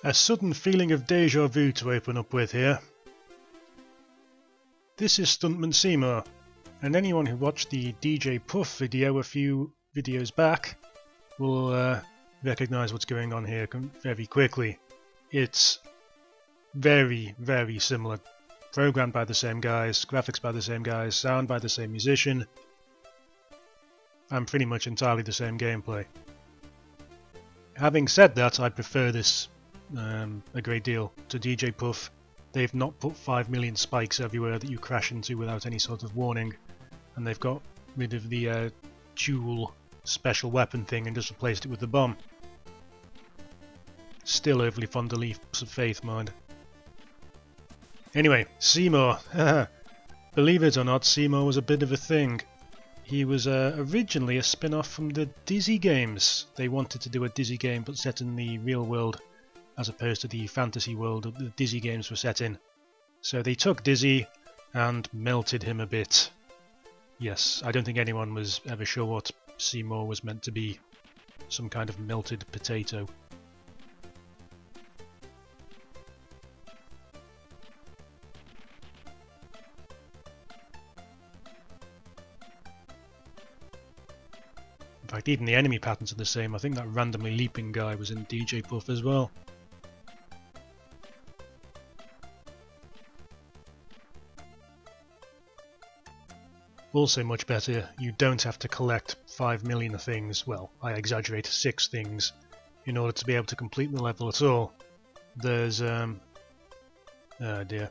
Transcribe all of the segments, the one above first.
A sudden feeling of deja vu to open up with here. This is Stuntman Seymour, and anyone who watched the DJ Puff video a few videos back will recognise what's going on here very quickly. It's very, very similar. Programmed by the same guys, graphics by the same guys, sound by the same musician, and pretty much entirely the same gameplay. Having said that, I prefer this a great deal to DJ Puff. They've not put 5 million spikes everywhere that you crash into without any sort of warning, and they've got rid of the dual special weapon thing and just replaced it with the bomb. Still overly fond of leaps of faith, mind. Anyway, Seymour. Believe it or not, Seymour was a bit of a thing. He was originally a spin-off from the Dizzy games. They wanted to do a Dizzy game but set in the real world as opposed to the fantasy world that the Dizzy games were set in. So they took Dizzy and melted him a bit. Yes, I don't think anyone was ever sure what Seymour was meant to be. Some kind of melted potato. In fact, even the enemy patterns are the same. I think that randomly leaping guy was in DJ Puff as well. Also much better, you don't have to collect 5 million things, well, I exaggerate, 6 things, in order to be able to complete the level at all. There's, oh dear.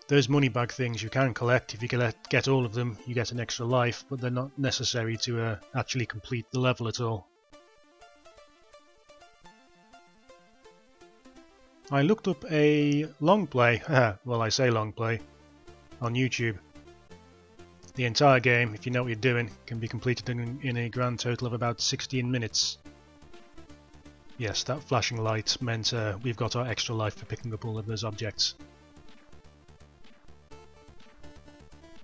Those money bag things you can collect. If you get all of them, you get an extra life, but they're not necessary to actually complete the level at all. I looked up a long play, well I say long play, on YouTube. The entire game, if you know what you're doing, can be completed in a grand total of about 16 minutes. Yes, that flashing light meant we've got our extra life for picking up all of those objects.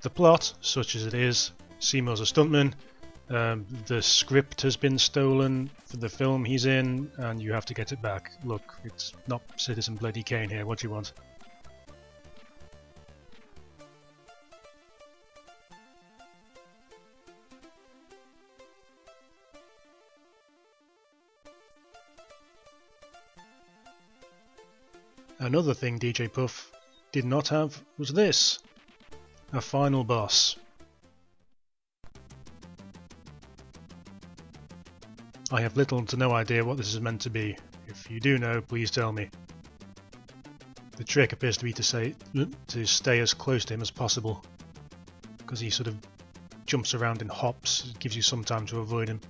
The plot, such as it is, Seymour's a stuntman, the script has been stolen for the film he's in, and you have to get it back. Look, it's not Citizen Bloody Kane here, what do you want? Another thing DJ Puff did not have was this. A final boss. I have little to no idea what this is meant to be. If you do know, please tell me. The trick appears to be to stay as close to him as possible, because he sort of jumps around in hops, it gives you some time to avoid him,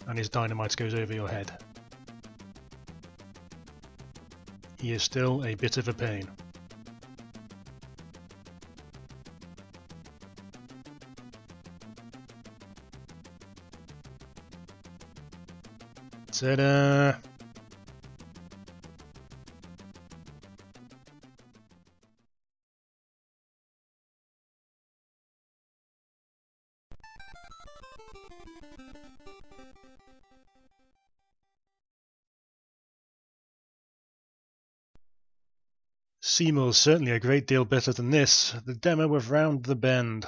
and his dynamite goes over your head. He is still a bit of a pain. Ta-da! Seymour's certainly a great deal better than this, the demo of Round the Bend.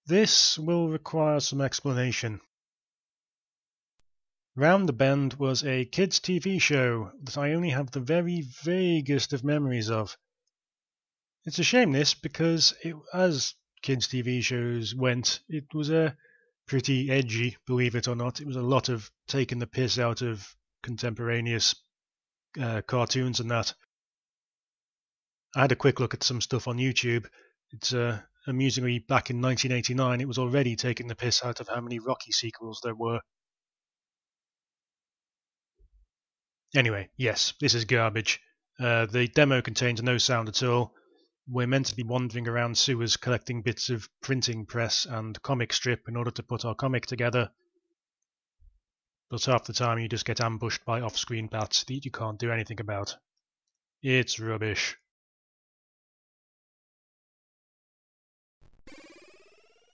This will require some explanation. Round the Bend was a kids' TV show that I only have the very vaguest of memories of. It's a shame this, because as kids' TV shows went, it was pretty edgy, believe it or not. It was a lot of taking the piss out of contemporaneous cartoons and that. I had a quick look at some stuff on YouTube. It's amusingly, back in 1989 it was already taking the piss out of how many Rocky sequels there were. Anyway, yes, this is garbage. The demo contains no sound at all. We're meant to be wandering around sewers collecting bits of printing press and comic strip in order to put our comic together. But half the time you just get ambushed by off-screen bats that you can't do anything about. It's rubbish.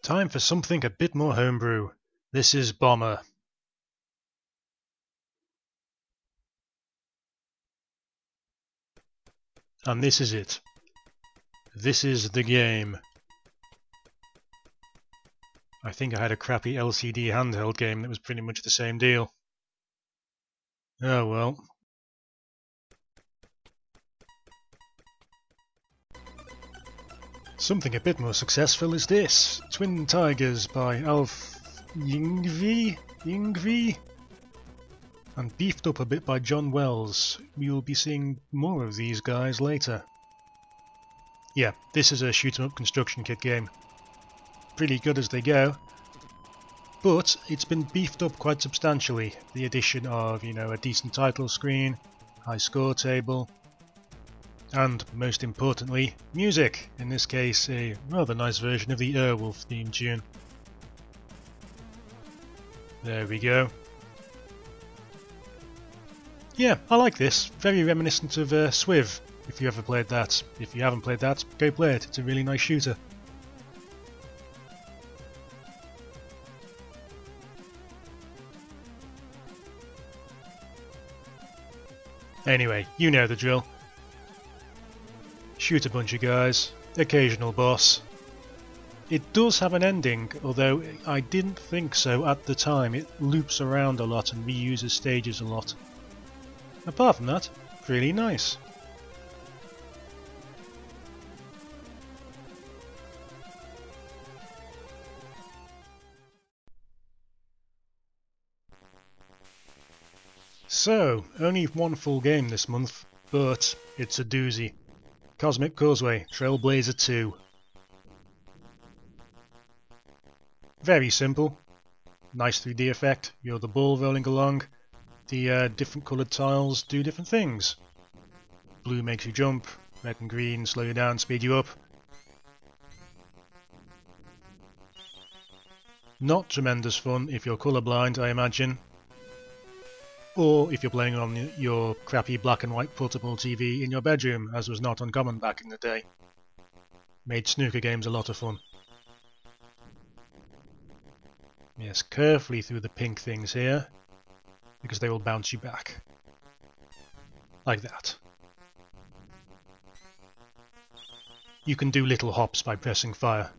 Time for something a bit more homebrew. This is Bomber. And this is it. This is the game. I think I had a crappy LCD handheld game that was pretty much the same deal. Oh well. Something a bit more successful is this. Twin Tigers by Alf Yngvi, and beefed up a bit by John Wells. We will be seeing more of these guys later. Yeah, this is a shoot-'em-up construction kit game. Pretty good as they go, but it's been beefed up quite substantially. The addition of, you know, a decent title screen, high score table, and most importantly, music. In this case, a rather nice version of the Airwolf theme tune. There we go. Yeah, I like this. Very reminiscent of Swiv, if you ever played that. If you haven't played that, go play it. It's a really nice shooter. Anyway, you know the drill. Shoot a bunch of guys, occasional boss. It does have an ending, although I didn't think so at the time. It loops around a lot and reuses stages a lot. Apart from that, really nice. So, only one full game this month, but it's a doozy. Cosmic Causeway, Trailblazer 2. Very simple. Nice 3D effect. You're the ball rolling along. The different coloured tiles do different things. Blue makes you jump, red and green slow you down, speed you up. Not tremendous fun if you're colourblind, I imagine. Or if you're playing on your crappy black and white portable TV in your bedroom, as was not uncommon back in the day. Made snooker games a lot of fun. Yes, carefully through the pink things here, because they will bounce you back. Like that. You can do little hops by pressing fire.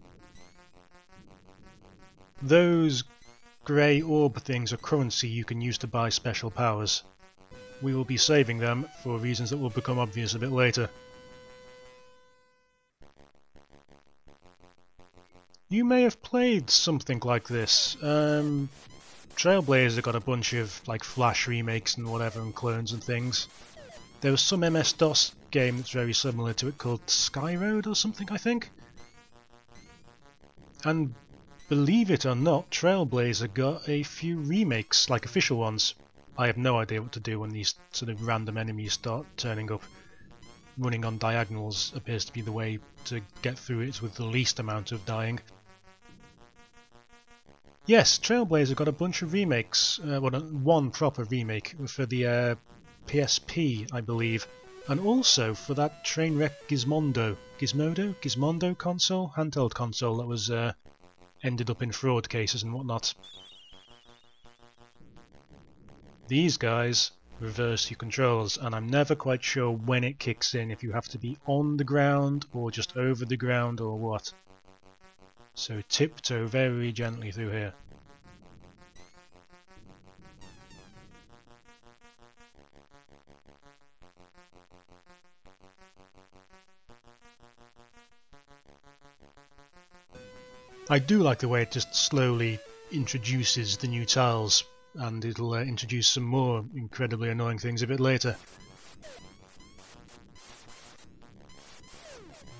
Those grey orb things are currency you can use to buy special powers. We will be saving them for reasons that will become obvious a bit later. You may have played something like this. Trailblazer got a bunch of like Flash remakes and whatever and clones and things. There was some MS-DOS game that's very similar to it called Skyroad or something, I think. And believe it or not, Trailblazer got a few remakes, like official ones. I have no idea what to do when these sort of random enemies start turning up. Running on diagonals appears to be the way to get through it with the least amount of dying. Yes, Trailblazer got a bunch of remakes, one proper remake for the PSP, I believe, and also for that Trainwreck Gizmondo console, handheld console that was ended up in fraud cases and whatnot. These guys reverse your controls, and I'm never quite sure when it kicks in, if you have to be on the ground or just over the ground or what. So tiptoe very gently through here. I do like the way it just slowly introduces the new tiles, and it'll introduce some more incredibly annoying things a bit later.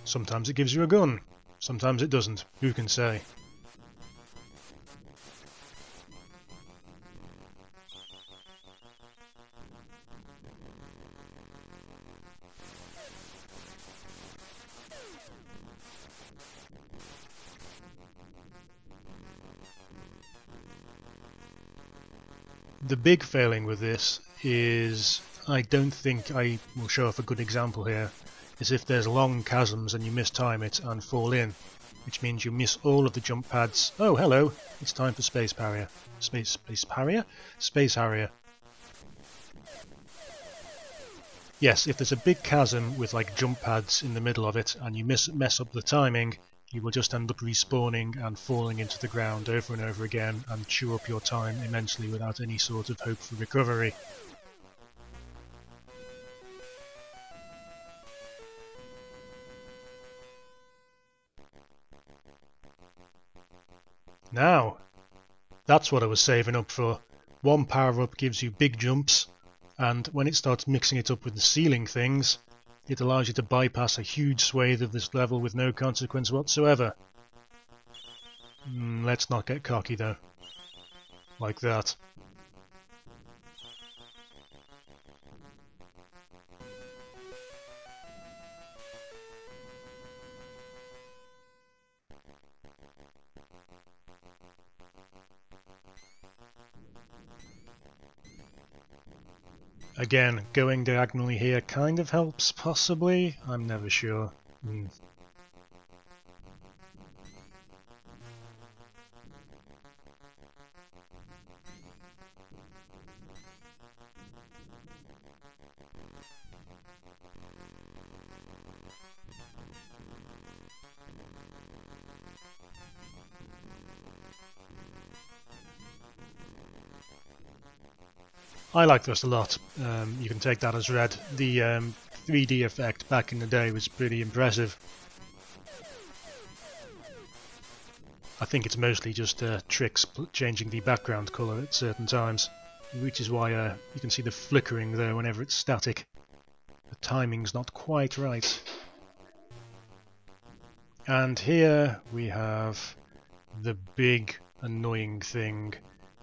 Sometimes it gives you a gun, sometimes it doesn't, who can say? The big failing with this is, I don't think I will show off a good example here, is if there's long chasms and you mistime it and fall in, which means you miss all of the jump pads. Oh, hello! It's time for Space Harrier. Space Harrier? Space Harrier. yes, if there's a big chasm with like jump pads in the middle of it and you mess up the timing, you will just end up respawning and falling into the ground over and over again and chew up your time immensely without any sort of hope for recovery. Now, that's what I was saving up for. One power-up gives you big jumps, and when it starts mixing it up with the ceiling things, it allows you to bypass a huge swathe of this level with no consequence whatsoever. Let's not get cocky though. Like that. Again, going diagonally here kind of helps, possibly? I'm never sure. I like this a lot. You can take that as read. The 3D effect back in the day was pretty impressive. I think it's mostly just tricks changing the background colour at certain times, which is why you can see the flickering there whenever it's static. The timing's not quite right. And here we have the big annoying thing.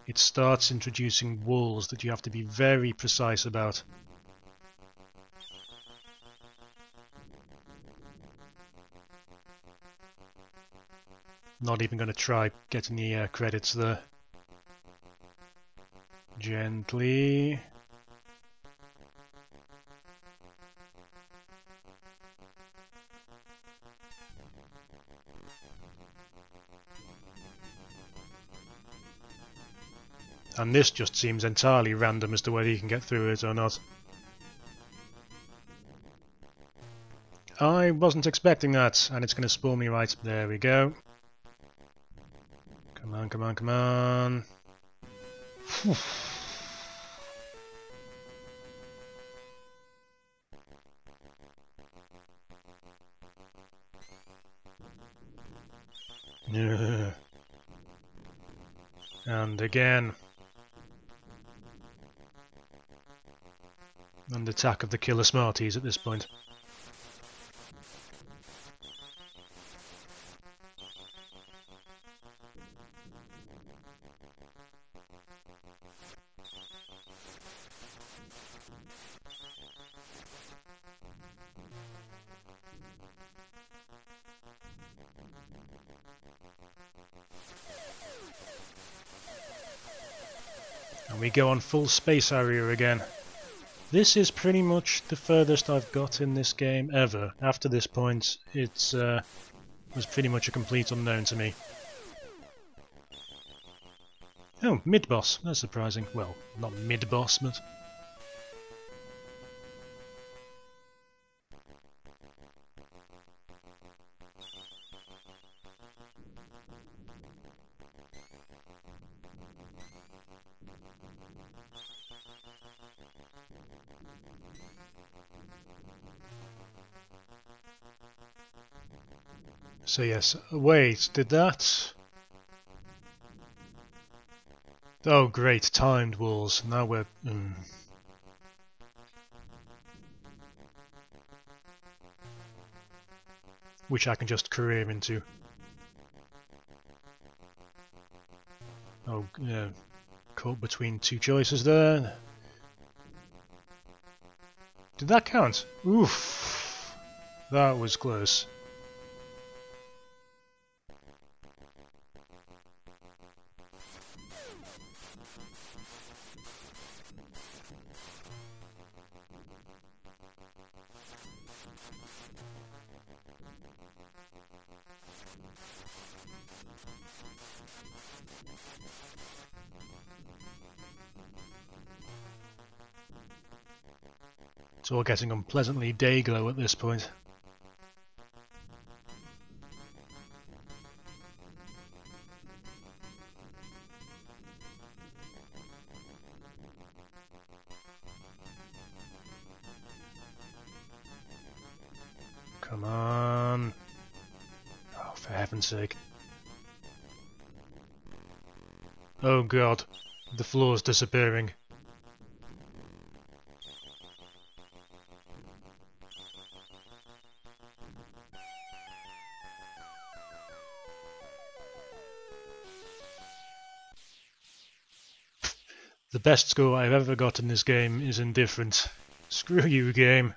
It starts introducing walls that you have to be very precise about. Not even going to try getting the credits there. Gently. And this just seems entirely random as to whether you can get through it or not. I wasn't expecting that, and it's going to spawn me right. There we go. Come on, come on, come on. And again. And attack of the killer smarties at this point. And we go on full space area again. This is pretty much the furthest I've got in this game ever. After this point, it was pretty much a complete unknown to me. Oh, mid-boss. That's surprising. Well, not mid-boss, but... So yes, wait, did that... Oh great, timed walls. Now we're... Which I can just career into. Oh, yeah. Caught between two choices there. Did that count? Oof. That was close. It's all getting unpleasantly Dayglo at this point. Come on. Oh, for heaven's sake. Oh god, the floor's disappearing. The best score I've ever got in this game is indifferent. Screw you, game.